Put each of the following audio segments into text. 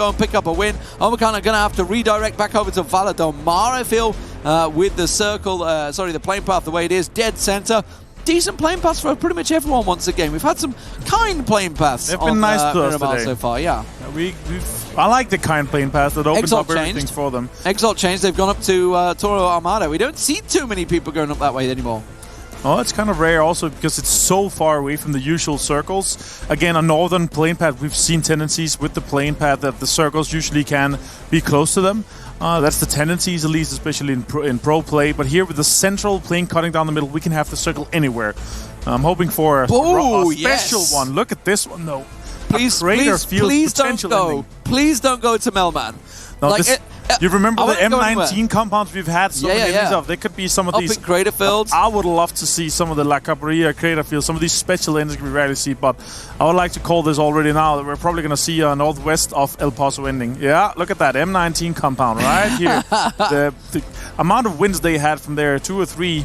go and pick up a win. Omicron are going to have to redirect back over to Valadomar, I feel, with the circle, the plane path the way it is, dead center. Decent plane paths for pretty much everyone once again. We've had some kind plane paths. They've been nice to us today. So far, yeah. I like the kind plane path that opens Exalt up everything for them. Exalt changed. They've gone up to Toro Armada. We don't see too many people going up that way anymore. Oh, it's kind of rare also because it's so far away from the usual circles. Again, a northern plane path, we've seen tendencies with the plane path that the circles usually can be close to them. That's the tendencies, at least, especially in pro play. But here with the central plane cutting down the middle, we can have the circle anywhere. I'm hoping for a special one. Look at this one, though. Please don't go. Please don't go to Melman. No, you remember the M19 compounds we've had so many of? They could be some of these. Up in crater fields. I would love to see some of the La Cabrera crater fields, some of these special endings we rarely see, but I would like to call this already now that we're probably going to see a northwest of El Pozo ending. Yeah, look at that M19 compound right here. the amount of wins they had from there, 2 or 3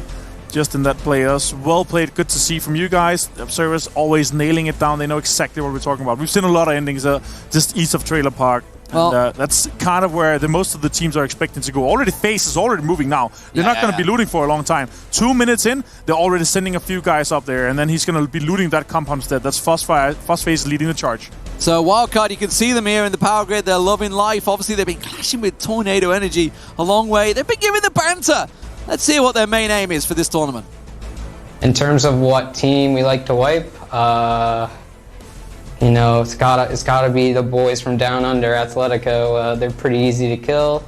just in that players. Well played, good to see from you guys. The observers always nailing it down. They know exactly what we're talking about. We've seen a lot of endings just east of Trailer Park. Well, and that's kind of where most of the teams are expecting to go. Already FaZe is already moving now. They're not going to be looting for a long time. 2 minutes in, they're already sending a few guys up there, and then he's going to be looting that compound instead. That's FaZe leading the charge. So Wildcard, you can see them here in the power grid. They're loving life. Obviously, they've been clashing with Tornado Energy a long way. They've been giving the banter. Let's see what their main aim is for this tournament. In terms of what team we like to wipe, you know, it's gotta be the boys from down under, Atletico. They're pretty easy to kill,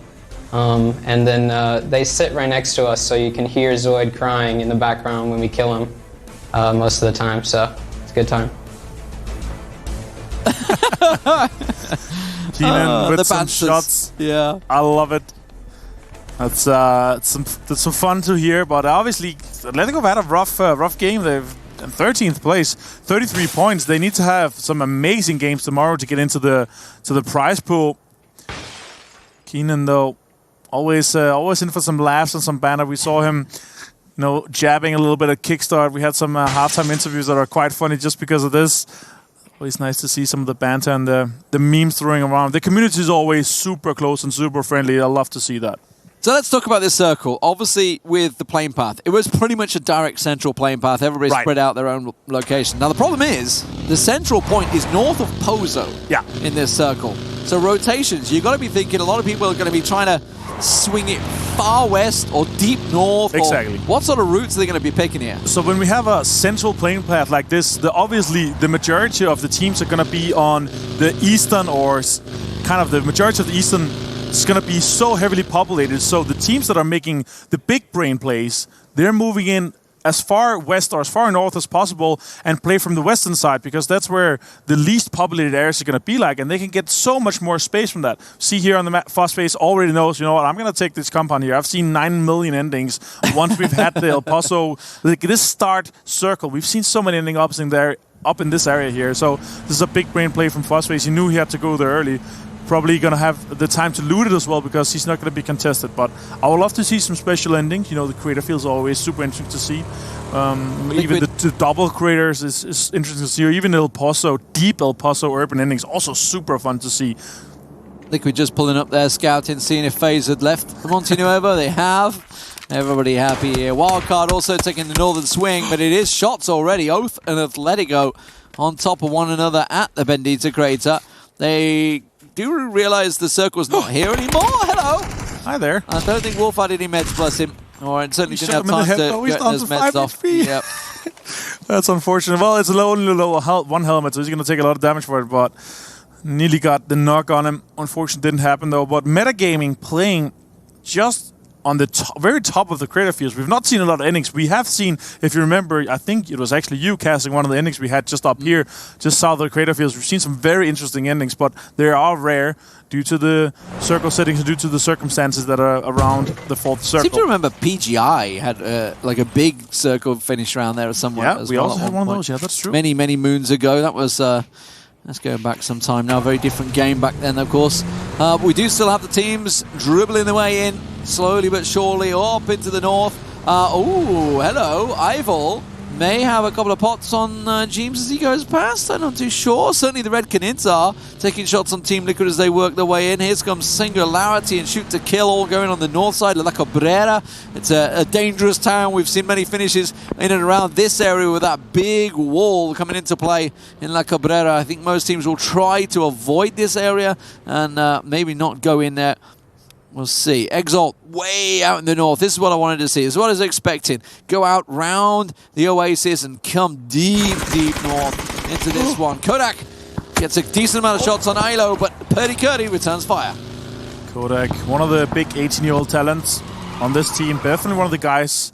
and then they sit right next to us, so you can hear Zoid crying in the background when we kill him most of the time. So it's a good time. Keenan with some shots. Yeah, I love it. That's some fun to hear, but obviously Atletico have had a rough game. They've in 13th place, 33 points. They need to have some amazing games tomorrow to get into the prize pool. Keenan, though, always in for some laughs and some banter. We saw him, jabbing a little bit at Kickstart. We had some halftime interviews that are quite funny just because of this. Always nice to see some of the banter and the memes throwing around. The community is always super close and super friendly. I love to see that. So let's talk about this circle. Obviously, with the plane path, it was pretty much a direct central plane path. Everybody spread out their own location. Now, the problem is, the central point is north of Pozo in this circle. So rotations, you've got to be thinking a lot of people are going to be trying to swing it far west or deep north. Exactly. Or what sort of routes are they going to be picking here? So when we have a central plane path like this, obviously the majority of the teams are going to be on the eastern or kind of the majority of the eastern. It's going to be so heavily populated, so the teams that are making the big brain plays, they're moving in as far west or as far north as possible and play from the western side, because that's where the least populated areas are going to be like, and they can get so much more space from that. See here on the map, FaZe already knows, you know what, I'm going to take this compound here. I've seen 9 million endings once we've had the El Pozo, like this start circle. We've seen so many ending ups in there, up in this area here, so this is a big brain play from FaZe. He knew he had to go there early. Probably going to have the time to loot it as well, because he's not going to be contested. But I would love to see some special endings. The creator feels always super interesting to see. Even the double creators is interesting to see. Or even El Pozo, deep El Pozo urban endings, also super fun to see. I think we're just pulling up there, scouting, seeing if FaZe had left Monte Nuevo. They have. Everybody happy here. Wildcard also taking the northern swing, but it is shots already. Oath and Atletico on top of one another at the Bendita crater. They do realize the circle's not here anymore. Hello. Hi there. I don't think Wolf had any meds, bless him. Or certainly didn't have time to get those meds off. Yep. That's unfortunate. Well, it's only one helmet, so he's going to take a lot of damage for it, but nearly got the knock on him. Unfortunately, didn't happen, though. But metagaming playing just on the very top of the crater fields. We've not seen a lot of innings. We have seen, if you remember, I think it was actually you casting one of the innings we had just up here, just south of the crater fields. We've seen some very interesting endings, but they are rare due to the circle settings and due to the circumstances that are around the fourth circle. I seem to remember PGI had like a big circle finish around there somewhere. Yeah, we also had one of those. Yeah, that's true. Many, many moons ago. That was... Let's go back some time now. Very different game back then, of course. We do still have the teams dribbling their way in, slowly but surely, up into the north. Oh, hello, Ivor. may have a couple of pots on James as he goes past. I'm not too sure. Certainly the red Canids are taking shots on Team Liquid as they work their way in. Here comes Singularity and Shoot to Kill, all going on the north side. La Cabrera. It's a dangerous town. We've seen many finishes in and around this area with that big wall coming into play in La Cabrera. I think most teams will try to avoid this area and maybe not go in there. We'll see. Exalt way out in the north. This is what I wanted to see. This is what I was expecting. Go out round the Oasis and come deep north into this one. Kodak gets a decent amount of shots on ILO, but Purdy Curdy returns fire. Kodak, one of the big 18-year-old talents on this team. Definitely one of the guys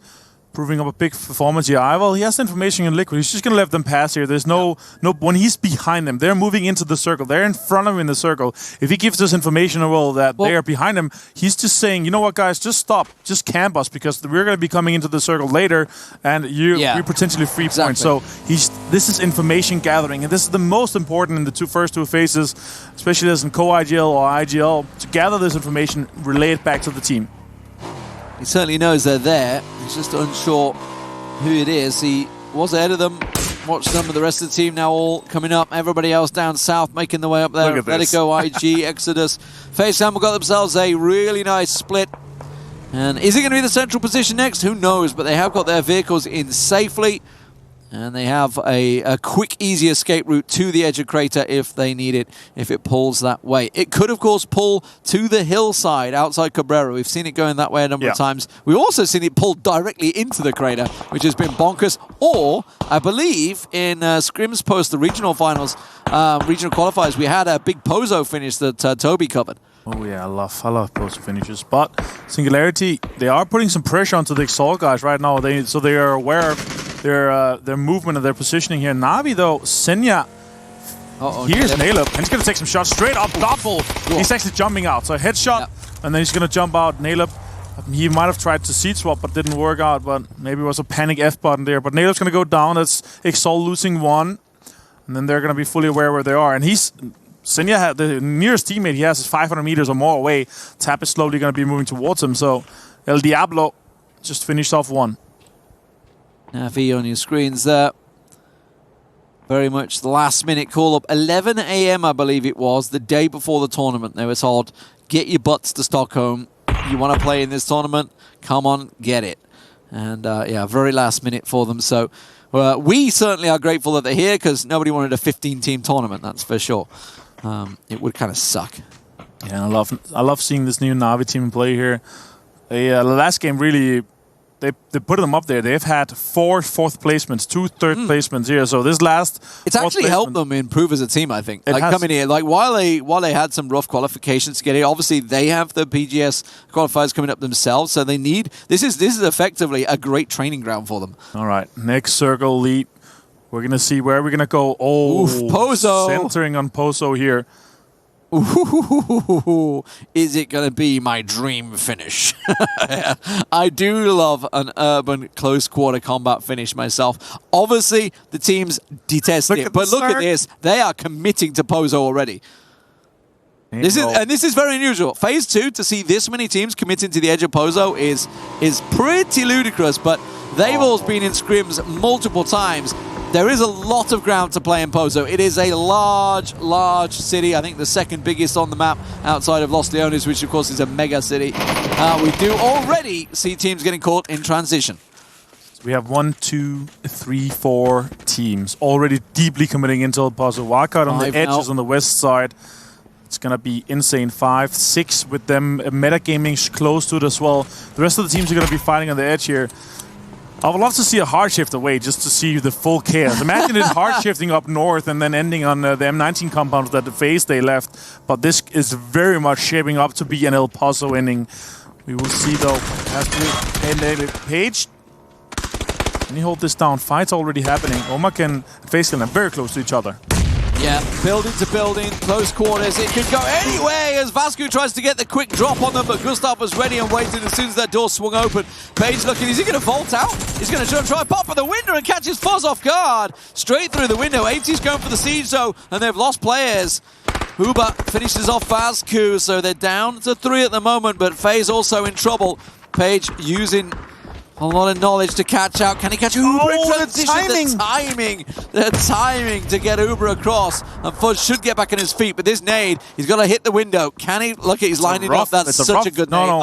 proving up a big performance here. Well, he has information in Liquid. He's just going to let them pass here. There's no when he's behind them, they're moving into the circle. They're in front of him in the circle. If he gives us information that they are behind him, he's just saying, you know what, guys, just stop. Just camp us because we're going to be coming into the circle later and you're potentially free points. So this is information gathering, and this is the most important in the first two phases, especially as in co-IGL or IGL, to gather this information, relay it back to the team. He certainly knows they're there. He's just unsure who it is. He was ahead of them. Watch some of the rest of the team now all coming up. Everybody else down south making their way up there. Let it go, IG, Exodus. FaZe Clan got themselves a really nice split. And is it going to be the central position next? Who knows? But they have got their vehicles in safely. And they have a quick, easy escape route to the edge of crater if they need it, if it pulls that way. It could, of course, pull to the hillside outside Cabrera. We've seen it going that way a number of times. We've also seen it pull directly into the crater, which has been bonkers. Or, I believe, in Scrim's post, the regional finals, regional qualifiers, we had a big Pozo finish that Toby covered. Oh yeah, I love Pozo finishes. But Singularity, they are putting some pressure onto the Exalt guys right now. So they are aware of their movement and their positioning here. Navi though, Senya. Here's Naleb, and he's gonna take some shots straight up. Doppel. He's actually jumping out. So a headshot, and then he's gonna jump out. Naleb. He might have tried to seed swap, but didn't work out. But maybe it was a panic F button there. But Naleb's gonna go down. That's Exalt losing one, and then they're gonna be fully aware where they are. And Senya, the nearest teammate he has is 500 meters or more away. Tap is slowly going to be moving towards him. So El Diablo just finished off one. Navi on your screens there. Very much the last minute call up. 11 AM, I believe it was, the day before the tournament. They were told, get your butts to Stockholm. You want to play in this tournament? Come on, get it. And yeah, very last minute for them. So we certainly are grateful that they're here because nobody wanted a 15-team tournament, that's for sure. It would kind of suck. Yeah, I love seeing this new Navi team play here. The last game really, they put them up there. They've had 4 fourth placements, 2 third placements here. So this last, it's actually helped them improve as a team. I think coming here, like while they had some rough qualifications to get here. Obviously, they have the PGS qualifiers coming up themselves, so they need this is effectively a great training ground for them. All right, next circle leap. We're going to see where we're going to go. Oh, Pozo. Centering on Pozo here. Ooh, is it going to be my dream finish? I do love an urban close quarter combat finish myself. Obviously, the teams detest it, but look at this. They are committing to Pozo already. This is very unusual. Phase 2, to see this many teams committing to the edge of Pozo is pretty ludicrous, but they've all been in scrims multiple times. There is a lot of ground to play in Pozo. It is a large, large city. I think the second biggest on the map outside of Los Leones, which of course is a mega city. We do already see teams getting caught in transition. So we have 1, 2, 3, 4 teams already deeply committing into Pozo. Wildcard on the edges on the west side. It's going to be insane. 5, 6 with them. Metagaming close to it as well. The rest of the teams are going to be fighting on the edge here. I would love to see a hard shift away just to see the full chaos. Imagine it hard shifting up north and then ending on the M19 compound that the phase they left. But this is very much shaping up to be an El Pozo ending. We will see though. Has to be Page. Can you hold this down? Fight's already happening. Omak and FaZe Clan are very close to each other. Yeah, building to building, close quarters. It could go any way as Vasco tries to get the quick drop on them, but Gustav was ready and waited as soon as that door swung open. Page looking, is he going to vault out? He's going to try pop at the window and catch his Fuzz off guard. Straight through the window. 80's going for the siege though, and they've lost players. Huber finishes off Vasco, so they're down to 3 at the moment, but FaZe also in trouble. Page using A lot of knowledge to catch out. Can he catch Uber in transition? The timing to get Uber across. And Fudge should get back on his feet, but this nade, he's got to hit the window. Can he? Look, he's lining up. That's such a good nade.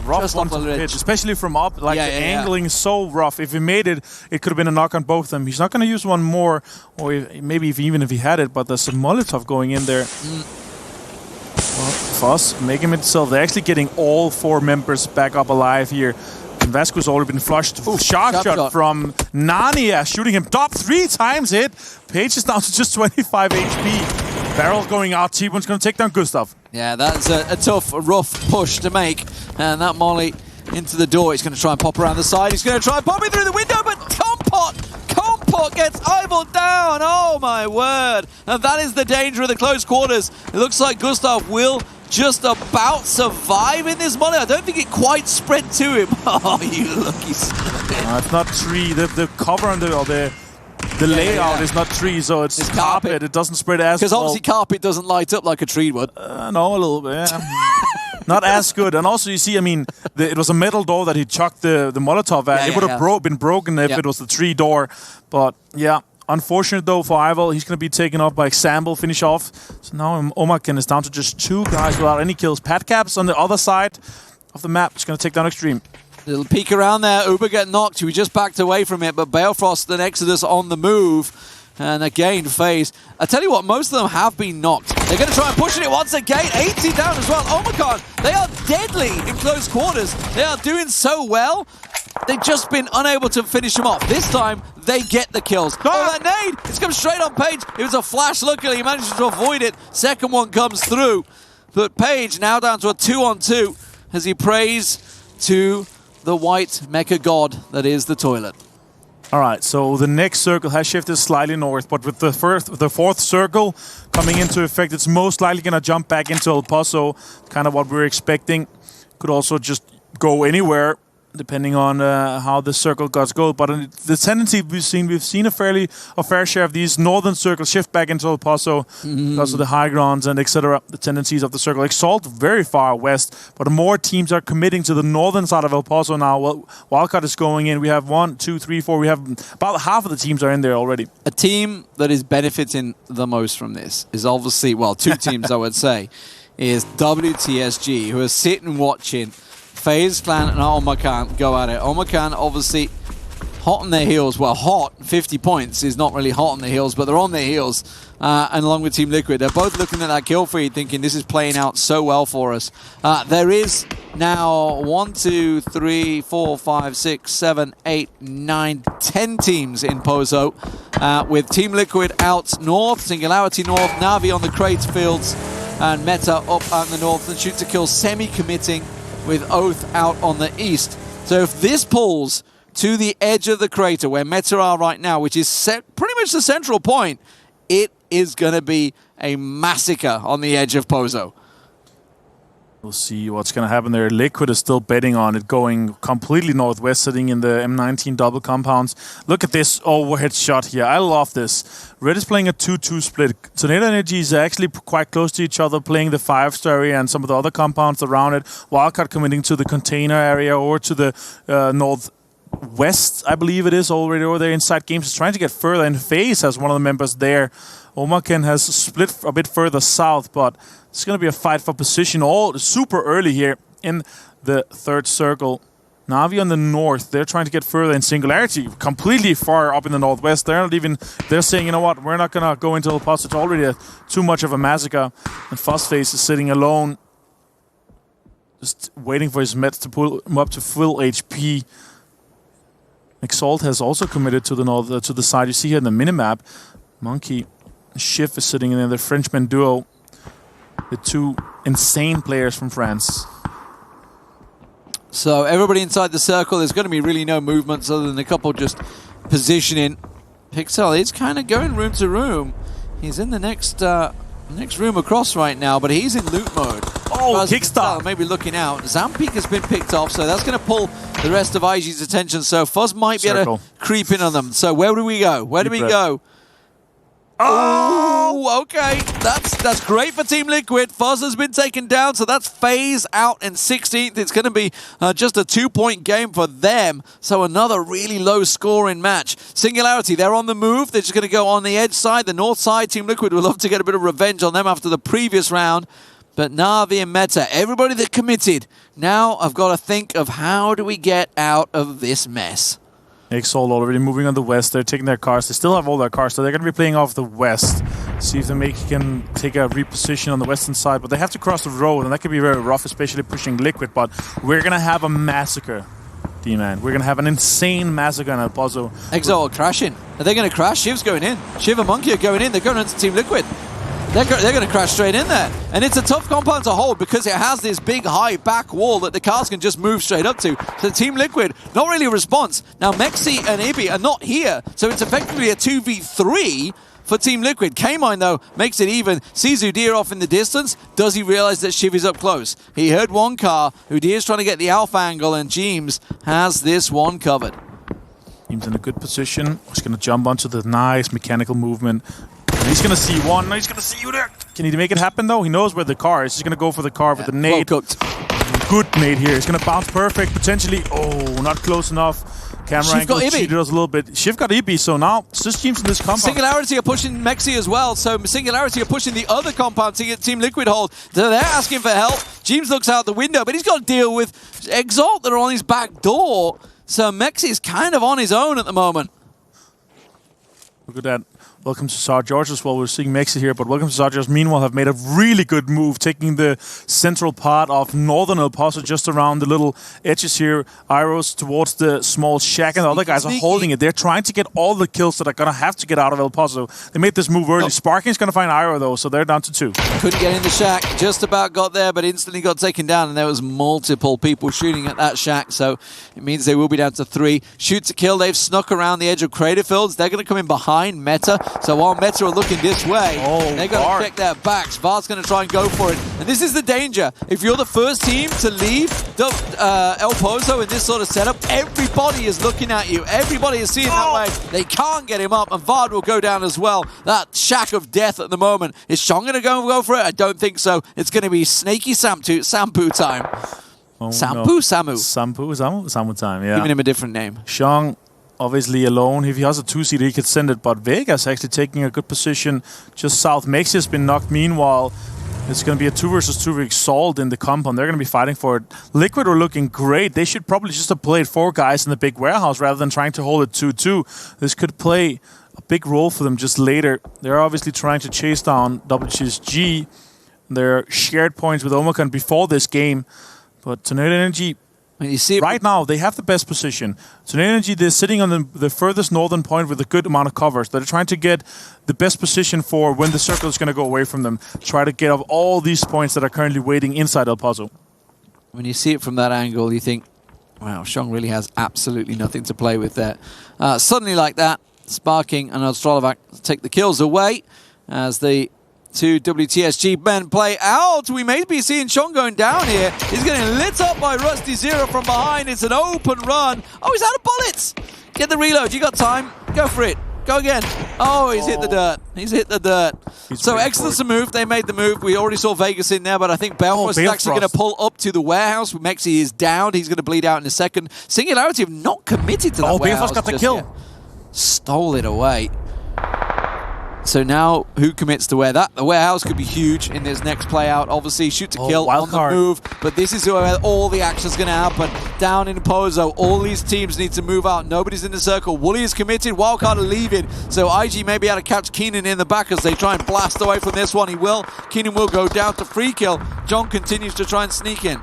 Rough one to pitch, especially from up. Like the angling is so rough. If he made it, it could have been a knock on both of them. He's not going to use one more, or maybe even if he had it, but there's a Molotov going in there. Well, Foss making himself. They're actually getting all 4 members back up alive here. And Vasco's already been flushed. Sharp shot from Narnia, shooting him top 3 times hit. Page is down to just 25 HP. Barrel going out. T1's going to take down Gustav. Yeah, that's a tough, rough push to make. And that molly into the door. He's going to try and pop around the side. He's going to try and pop it through the window, but Compot gets eyeballed down. Oh, my word. And that is the danger of the close quarters. It looks like Gustav will just about survive in this molly. I don't think it quite spread to him. Oh, you lucky son. It's not tree. The cover on the layout is not tree, so it's carpet. It doesn't spread as well. Because obviously carpet doesn't light up like a tree would. No, a little bit, yeah. Not as good. And also, you see, I mean, it was a metal door that he chucked the Molotov at. It would have been broken if it was the tree door. But, yeah, unfortunate, though, for Ival. He's going to be taken off by Example, finish off. So now Omarken is down to just 2 guys without any kills. Patcaps on the other side of the map. He's going to take down Extreme. Little peek around there. Uber get knocked. We just backed away from it, but Balefrost and Exodus on the move. And again, FaZe. I tell you what, most of them have been knocked. They're going to try and push it once again. 80 down as well. Omicron, they are deadly in close quarters. They are doing so well. They've just been unable to finish him off. This time, they get the kills. Oh, that nade! It's come straight on Page. It was a flash. Luckily, he manages to avoid it. Second one comes through. But Page now down to a 2-on-2 as he prays to the white mecha god that is the toilet. All right, so the next circle has shifted slightly north, but with the 4th circle coming into effect, it's most likely going to jump back into El Pozo, kind of what we're expecting. Could also just go anywhere, depending on how the circle goes go. But the tendency we've seen a fair share of these northern circles shift back into El Pozo because of the high grounds and etc. The tendencies of the circle. Exalt very far west, but more teams are committing to the northern side of El Pozo now. Well, Wildcard is going in. We have 1, 2, 3, 4. We have about half of the teams are in there already. A team that is benefiting the most from this is obviously, well, 2 teams I would say, is WTSG, who are sitting watching FaZe Clan and Omarken go at it. Omarken obviously hot on their heels. Well, hot, 50 points is not really hot on their heels, but they're on their heels. And along with Team Liquid, they're both looking at that kill feed thinking this is playing out so well for us. There is now 1, 2, 3, 4, 5, 6, 7, 8, 9, 10 teams in Pozo. With Team Liquid out north, Singularity north, Navi on the Crate fields, and Meta up on the north, and Shoot to Kill semi-committing with Oath out on the east. So if this pulls to the edge of the crater where Meta are right now, which is pretty much the central point, it is going to be a massacre on the edge of Pozo. We'll see what's going to happen there. Liquid is still betting on it going completely northwest, sitting in the M19 double compounds. Look at this overhead shot here. I love this. Red is playing a 2-2 split. Tornado Energy is actually quite close to each other, playing the 5-star area and some of the other compounds around it. Wildcard committing to the container area or to the northwest, I believe it is, already over there inside games. Is trying to get further, and FaZe has one of the members there. Omarken has split a bit further south, but it's going to be a fight for position all super early here in the 3rd circle. Navi on the north, they're trying to get further in Singularity, completely far up in the northwest. They're saying, you know what, we're not going to go into El Pozo. It's already too much of a massacre. And Fuzzface is sitting alone, just waiting for his meds to pull him up to full HP. Exalt has also committed to the north, to the side. You see here in the minimap, Monkey Schiff is sitting in there, the Frenchman duo, the 2 insane players from France. So everybody inside the circle, there's going to be really no movements other than a couple just positioning. Pixel is kind of going room to room. He's in the next room across right now, but he's in loot mode. Oh, kickstart! Maybe looking out. Zampeak has been picked off, so that's going to pull the rest of IG's attention. So Fuzz might be able to creep in on them. So where do we go? Where do we go? Oh, Oh, okay. That's great for Team Liquid. Fuzz has been taken down, so that's FaZe out in 16th. It's going to be just a 2-point game for them. So another really low-scoring match. Singularity, they're on the move. They're just going to go on the edge side, the north side. Team Liquid would love to get a bit of revenge on them after the previous round. But Na'Vi and Meta, everybody that committed, now I've got to think of how do we get out of this mess. Exalt already moving on the west. They're taking their cars. They still have all their cars, so they're going to be playing off the west. See if they can take a reposition on the western side. But they have to cross the road, and that could be very rough, especially pushing Liquid. But we're going to have a massacre, D-Man. We're going to have an insane massacre on El Pozo. Exalt are crashing. Are they going to crash? Shiv's going in. Shiv and Monkey are going in. They're going into Team Liquid. They're going to crash straight in there. And it's a tough compound to hold because it has this big, high back wall that the cars can just move straight up to. So Team Liquid, not really a response. Now, Mexi and Ibi are not here, so it's effectively a 2v3 for Team Liquid. K-Mine, though, makes it even. Sees Udyr off in the distance. Does he realize that Shiv is up close? He heard one car. Udyr's trying to get the alpha angle, and Jeems has this one covered. Jeems in a good position. He's going to jump onto the nice mechanical movement. He's going to see one. He's going to see you there. Can he make it happen, though? He knows where the car is. He's going to go for the car with the nade. Well cooked. Good nade here. He's going to bounce perfect, potentially. Oh, not close enough. Camera Shiv angle got Ibi. cheated us a little bit. Shiv got Ibi, so now it's just Jeems in this compound. Singularity are pushing Mexi as well, so Singularity are pushing the other compound to get Team Liquid hold. So they're asking for help. Jeems looks out the window, but he's got to deal with Exalt that are on his back door. So Mexi is kind of on his own at the moment. Look at that. Welcome to Sar George as well. We're seeing Mexi here, but welcome to Sar George. Meanwhile, have made a really good move, taking the central part of northern El Pozo, just around the little edges here. Iros towards the small shack, and the other guys are holding it. They're trying to get all the kills that are going to have to get out of El Pozo. They made this move early. Oh. Sparking's going to find Iro, though, so they're down to 2. Couldn't get in the shack. Just about got there, but instantly got taken down, and there was multiple people shooting at that shack, so it means they will be down to 3. Shoot to kill. They've snuck around the edge of Crater Fields. They're going to come in behind Meta. So while Meta are looking this way, they've got to check their backs. Vard's going to try and go for it. And this is the danger. If you're the first team to leave El Pozo in this sort of setup, everybody is looking at you. Everybody is seeing that way. They can't get him up, and Vard will go down as well. That shack of death at the moment. Is Shong going to go for it? I don't think so. It's going to be Snaky Sampu time. Oh, Samu? Samu time, yeah. Giving him a different name. Shong, obviously alone. If he has a 2-seater, he could send it, but Vegas actually taking a good position just south. Mexi has been knocked. Meanwhile, it's going to be a 2 versus 2 Exalt in the compound. They're going to be fighting for it. Liquid are looking great. They should probably just have played 4 guys in the big warehouse rather than trying to hold it 2-2. This could play a big role for them just later. They're obviously trying to chase down WSG. Their shared points with Omicron before this game. But Tornado Energy, when you see it right now, they have the best position. Tornado Energy, they're sitting on the furthest northern point with a good amount of covers. They're trying to get the best position for when the circle is going to go away from them. Try to get up all these points that are currently waiting inside El Pozo. When you see it from that angle, you think, wow, Shong really has absolutely nothing to play with there. Suddenly like that, Sparking and Ostrolovac take the kills away as the 2 WTSG men play out. We may be seeing Shong going down here. He's getting lit up by Rusty Zero from behind. It's an open run. Oh, he's out of bullets. Get the reload. You got time. Go for it. Go again. Oh, he's hit the dirt. He's hit the dirt. So excellent move. They made the move. We already saw Vegas in there, but I think Balefrost is actually going to pull up to the warehouse. Mexi is down. He's going to bleed out in a second. Singularity have not committed to that warehouse. Balefrost got the kill. Yet. Stole it away. So now, who commits to where? The warehouse could be huge in this next play out. Obviously, shoot to kill on the move. But this is where all the action's going to happen. Down in Pozo, all these teams need to move out. Nobody's in the circle. Wooly is committed. Wildcard are leaving. So IG may be able to catch Keenan in the back as they try and blast away from this one. He will. Keenan will go down to free kill. John continues to try and sneak in.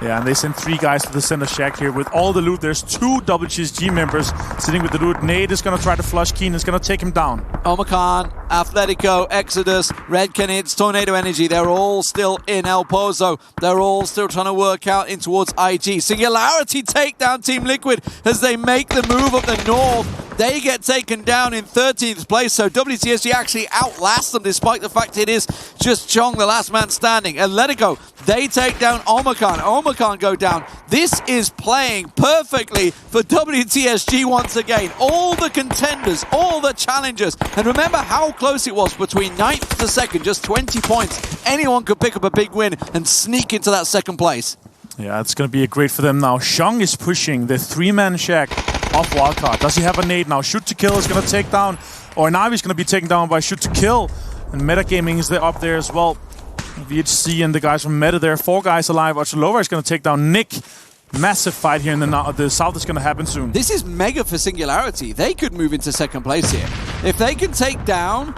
Yeah, and they send 3 guys to the center shack here with all the loot. There's 2 WSG members sitting with the loot. Nade is going to try to flush Keenan. Is going to take him down. Omicron, Athletico, Exodus, Red Canids, Tornado Energy. They're all still in El Pozo. They're all still trying to work out in towards IG. Singularity take down Team Liquid as they make the move up the north. They get taken down in 13th place, so WTSG actually outlasts them despite the fact it is just Chong, the last man standing. Atletico, they take down Omicron. Omicron go down. This is playing perfectly for WTSG once again. All the contenders, all the challengers. And remember how close it was between 9th to 2nd, just 20 points. Anyone could pick up a big win and sneak into that 2nd place. Yeah, it's going to be great for them now. Shang is pushing the 3-man shack off Wildcard. Does he have a nade now? Shoot to kill is going to take down, or Navi's going to be taken down by shoot to kill. And Metagaming is up there as well. VHC and the guys from Meta there. 4 guys alive. Archulova is going to take down Nick. Massive fight here in the south is going to happen soon. This is mega for Singularity. They could move into 2nd place here. If they can take down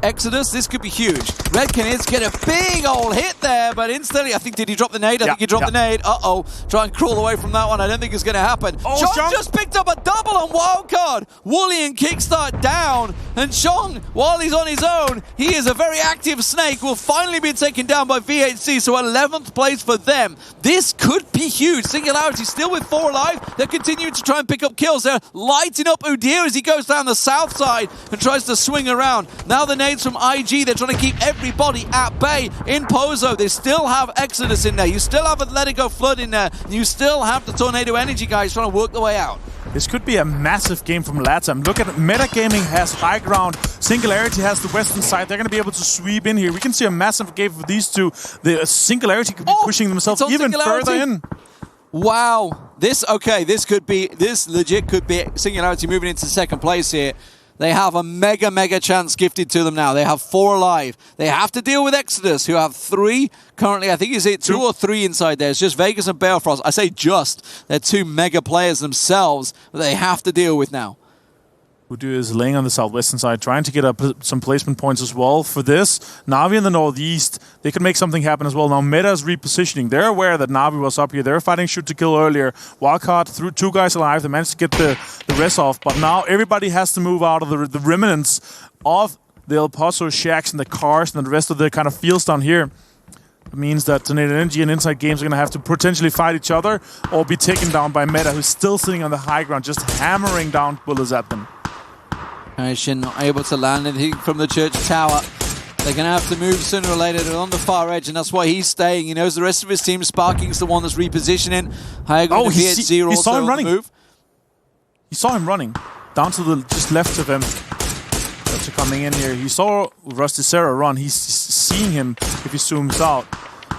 Exodus, this could be huge. Red Canids get a big old hit there, but instantly, I think, did he drop the nade? I think he dropped the nade. Uh-oh. Try and crawl away from that one. I don't think it's going to happen. Chong just picked up a double on Wildcard. Wooly and Kickstart down. And Chong, while he's on his own, he is a very active snake, will finally be taken down by VHC, so 11th place for them. This could be huge. Singularity still with 4 alive. They're continuing to try and pick up kills. They're lighting up Udir as he goes down the south side and tries to swing around. Now the nades from IG, they're trying to keep everybody at bay. In Pozo, they still have Exodus in there. You still have Atletico Flood in there. You still have the Tornado Energy guys trying to work their way out. This could be a massive game from LATAM. Look at it. Metagaming has high ground. Singularity has the western side. They're going to be able to sweep in here. We can see a massive game for these two. The Singularity could be pushing themselves even further in. Wow. This legit could be Singularity moving into 2nd place here. They have a mega chance gifted to them now. They have 4 alive. They have to deal with Exodus, who have 3 currently. I think is it 2 or 3 inside there. It's just Vegas and Balefrost. I say just. They're 2 mega players themselves that they have to deal with now. Udu is laying on the southwestern side, trying to get up some placement points as well for this. Navi in the northeast, they could make something happen as well. Now Meta is repositioning. They're aware that Navi was up here. They're fighting shoot to kill earlier. Wildcard threw 2 guys alive. They managed to get the rest off. But now everybody has to move out of the remnants of the El Pozo shacks and the cars and the rest of the kind of fields down here. It means that Tornado Energy and Inside Games are going to have to potentially fight each other or be taken down by Meta, who's still sitting on the high ground, just hammering down bullets at them. Shin not able to land anything from the church tower. They're going to have to move sooner or later. They're on the far edge, and that's why he's staying. He knows the rest of his team. Sparking's the one that's repositioning. He saw him running. He saw him running down to the just left of him. After coming in here, he saw Rusty Sarah run. He's seeing him if he zooms out.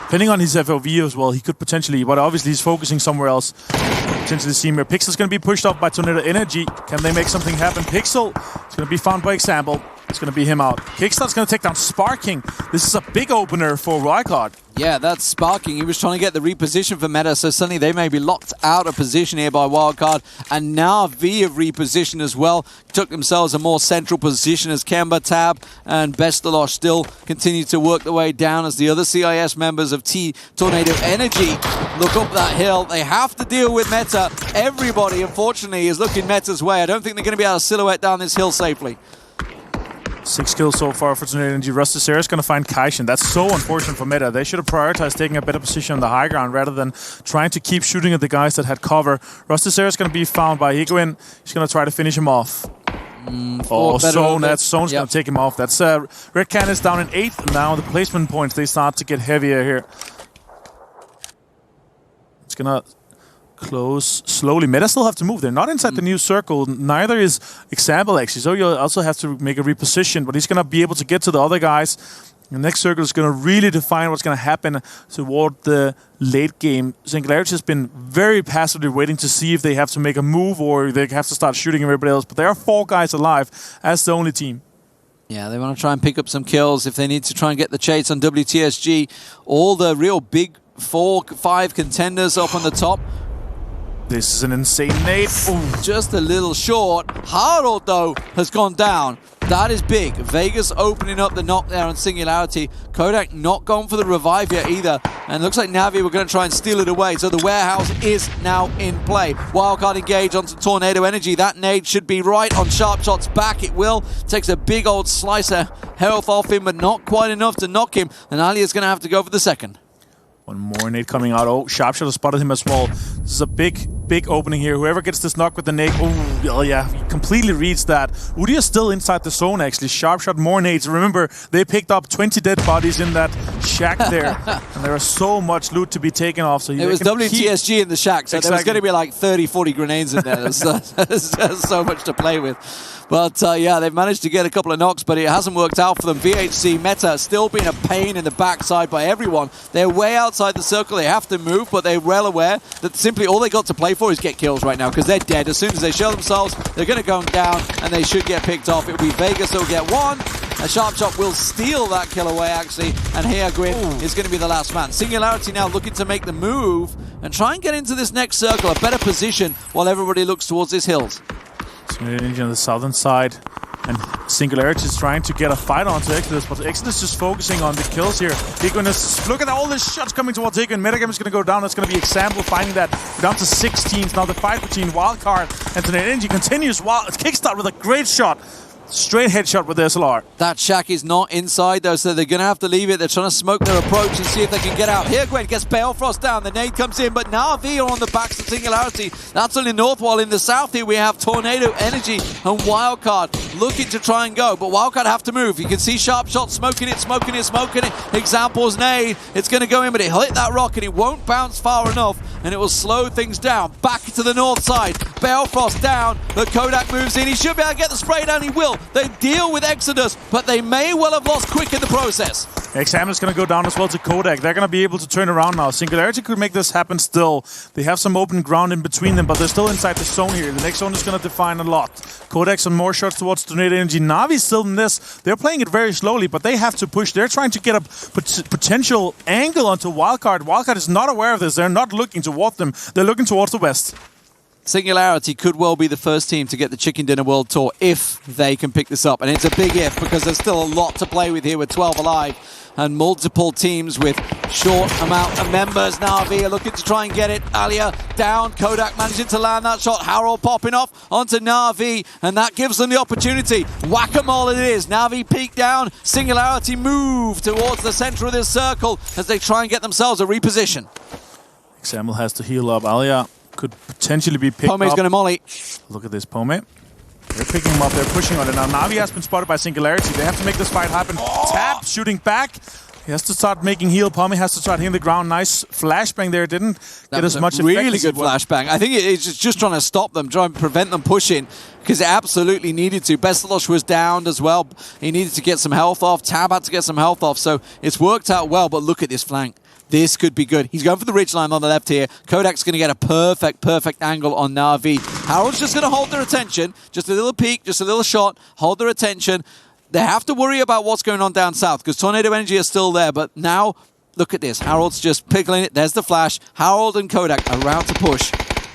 Depending on his FOV as well, he could potentially, but obviously he's focusing somewhere else. Potentially see him here. Pixel's going to be pushed off by Tornado Energy. Can they make something happen? Pixel is going to be found by Example. It's going to be him out. Kickstart's going to take down Sparking. This is a big opener for Wildcard. Yeah, that's Sparking. He was trying to get the reposition for Meta, so suddenly they may be locked out of position here by Wildcard. And now V have repositioned as well. Took themselves a more central position as Kemba, Tab, and Bestalosh still continue to work their way down as the other CIS members of Tornado Energy look up that hill. They have to deal with Meta. Everybody, unfortunately, is looking Meta's way. I don't think they're going to be able to silhouette down this hill safely. 6 kills so far for Tornado Energy. Rusty Sarah is going to find Kaishin. That's so unfortunate for Meta. They should have prioritized taking a better position on the high ground rather than trying to keep shooting at the guys that had cover. Rusty Sarah is going to be found by Higuin. He's going to try to finish him off. Zone. That's Zone's going to take him off. That's Red Can is down in 8th. Now the placement points, they start to get heavier here. It's going to close slowly. Meta still have to move. They're not inside the new circle. Neither is Example actually. So you'll also have to make a reposition, but he's going to be able to get to the other guys. The next circle is going to really define what's going to happen toward the late game. Singularity has been very passively waiting to see if they have to make a move or they have to start shooting everybody else. But there are 4 guys alive as the only team. Yeah, they want to try and pick up some kills if they need to try and get the chase on WTSG. All the real big 4-5 contenders up on the top. This is an insane nade. Ooh. Just a little short. Harold, though, has gone down. That is big. Vegas opening up the knockdown on Singularity. Kodak not going for the revive yet either. And looks like Navi were going to try and steal it away. So the warehouse is now in play. Wildcard engage onto Tornado Energy. That nade should be right on Sharpshot's back. It will. Takes a big old slice of health off him, but not quite enough to knock him. And Ali is going to have to go for the second. One more nade coming out. Oh, Sharpshot has spotted him as well. This is a big opening here. Whoever gets this knock with the nade, oh yeah, completely reads that. Udi is still inside the zone, actually. Sharp shot, more nades. Remember, they picked up 20 dead bodies in that shack there. And there is so much loot to be taken off. So it was WTSG in the shack, so there was going to be like 30, 40 grenades in there. There's so much to play with. But yeah, they've managed to get a couple of knocks, but it hasn't worked out for them. VHC Meta still being a pain in the backside by everyone. They're way outside the circle. They have to move, but they're well aware that simply all they got to play for is get kills right now, because they're dead. As soon as they show themselves, they're going to go down, and they should get picked off. It'll be Vegas who'll get one. A Sharp Shot will steal that kill away, actually, and here Gwyn is going to be the last man. Singularity now looking to make the move and try and get into this next circle, a better position, while everybody looks towards these hills. On the southern side, and Singularity is trying to get a fight onto Exodus, but Exodus just focusing on the kills here. Look at all the shots coming towards Higo, and Metagame is going to go down. That's going to be Example finding that. We're down to 16. Now the fight between Wildcard and Tornado Energy continues. Kickstart with a great shot. Straight headshot with the SLR. That shack is not inside though, so they're going to have to leave it. They're trying to smoke their approach and see if they can get out. Here Gwen gets Balefrost down, the nade comes in, but Na'Vi are on the backs of Singularity. That's on the north, while in the south here we have Tornado Energy and Wildcard looking to try and go, but Wildcard have to move. You can see Sharp Shot smoking it. Example's nade, it's going to go in, but it hit that rock and it won't bounce far enough, and it will slow things down. Back to the north side, Balefrost down, but Kodak moves in. He should be able to get the spray down, he will. They deal with Exodus, but they may well have lost Quick in the process. Exam is going to go down as well to Kodak. They're going to be able to turn around now. Singularity could make this happen still. They have some open ground in between them, but they're still inside the zone here. The next zone is going to define a lot. Kodak some more shots towards Tornado Energy. Na'Vi still in this. They're playing it very slowly, but they have to push. They're trying to get a potential angle onto Wildcard. Wildcard is not aware of this. They're not looking toward them. They're looking towards the west. Singularity could well be the first team to get the Chicken Dinner World Tour if they can pick this up. And it's a big if, because there's still a lot to play with here with 12 alive and multiple teams with short amount of members. Na'Vi are looking to try and get it. Alia down. Kodak managing to land that shot. Harold popping off onto Na'Vi, and that gives them the opportunity. Whack-a-mole it is. Na'Vi peek down. Singularity move towards the center of this circle as they try and get themselves a reposition. Example has to heal up. Alia could potentially be picked up. Pome's going to molly. Look at this, Pome. They're picking him up. They're pushing on it. Now, Na'Vi has been spotted by Singularity. They have to make this fight happen. Tap, shooting back. He has to start making heal. Pome has to start hitting the ground. Nice flashbang there. Didn't get as much effect. Really good flashbang. I think it's just trying to stop them, trying to prevent them pushing, because it absolutely needed to. Bestelosh was downed as well. He needed to get some health off. Tab had to get some health off. So it's worked out well, but look at this flank. This could be good. He's going for the ridgeline on the left here. Kodak's going to get a perfect angle on Na'Vi. Harold's just going to hold their attention. Just a little peek, just a little shot. Hold their attention. They have to worry about what's going on down south, because Tornado Energy are still there. But now, look at this. Harold's just pickling it. There's the flash. Harold and Kodak around to push.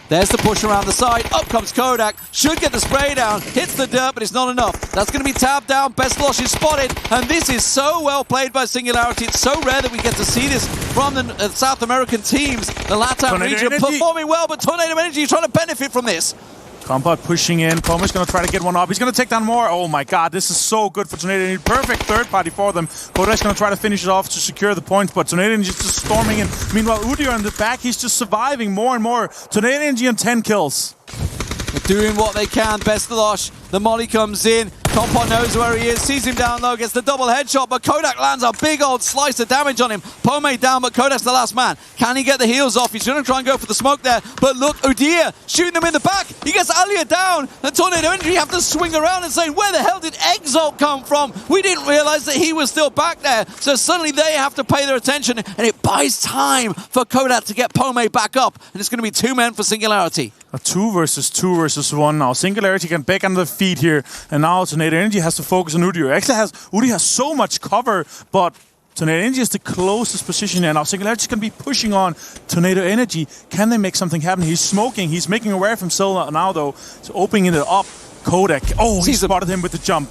There's the push around the side. Up comes Kodak. Should get the spray down. Hits the dirt, but it's not enough. That's going to be tabbed down. Bestelosh is spotted. And this is so well played by Singularity. It's so rare that we get to see this from the South American teams. The LATAM region performing well, but Tornado Energy is trying to benefit from this. Kompot pushing in. Pome's going to try to get one up. He's going to take down more. Oh my god, this is so good for Tornado Energy. Perfect third party for them. Kodak's going to try to finish it off to secure the point, but Tornado Energy is just storming in. Meanwhile, Udyr in the back, he's just surviving more and more. Tornado Energy on 10 kills. They're doing what they can. Bestelosh, the molly comes in. Kompot knows where he is, sees him down low, gets the double headshot, but Kodak lands a big old slice of damage on him. Pome down, but Kodak's the last man. Can he get the heals off? He's going to try and go for the smoke there, but look, Udyr shooting them in the back. He gets Alia down, and Tornado Energy have to swing around and say, where the hell did Exalt come from? We didn't realize that he was still back there. So suddenly they have to pay their attention, and it buys time for Kodak to get Pome back up, and it's going to be 2 men for Singularity. A 2 versus 1 now. Singularity can back on the feet here, and now Tornado Energy has to focus on Udyr. Actually, Udyr has so much cover, but Tornado Energy is the closest position here. Now Singularity is going to be pushing on Tornado Energy. Can they make something happen? He's smoking. He's making away from himself now, though. He's opening it up. Kodak. Oh, he spotted him with the jump.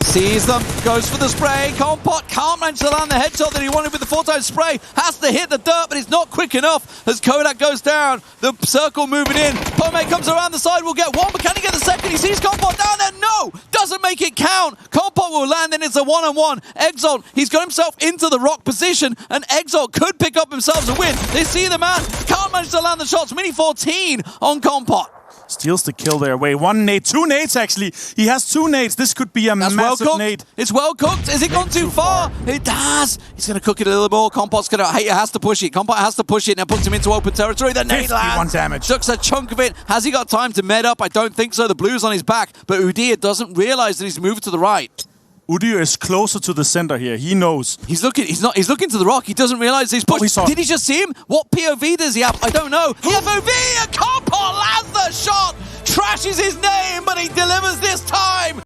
Sees them, goes for the spray. Kompot can't manage to land the headshot that he wanted with the 4-time spray. Has to hit the dirt, but it's not quick enough as Kodak goes down. The circle moving in. Pome comes around the side, will get one, but can he get the second? He sees Kompot down there. No! Doesn't make it count. Kompot will land, and it's a 1-on-1. Exalt, he's got himself into the rock position, and Exalt could pick up himself a win. They see the man, can't manage to land the shots. Mini 14 on Kompot. Steals the kill there. Wait, 1 nade, 2 nades actually. He has 2 nades. This could be a That's well massive cooked. nade. It's well cooked. Has it gone too far? It has. He's going to cook it a little more. Compot's going to... He has to push it. Compot has to push it. Now puts him into open territory. The nade 51 lands. damage. Chucks a chunk of it. Has he got time to med up? I don't think so. The blue's on his back. But Udyr doesn't realize that he's moved to the right. Udyr is closer to the center here. He knows. He's looking to the rock. He doesn't realize he's pushed. Oh, Did he just see him? What POV does he have? I don't know. POV! And Compot lands the shot! Trashes his name, but he delivers this time!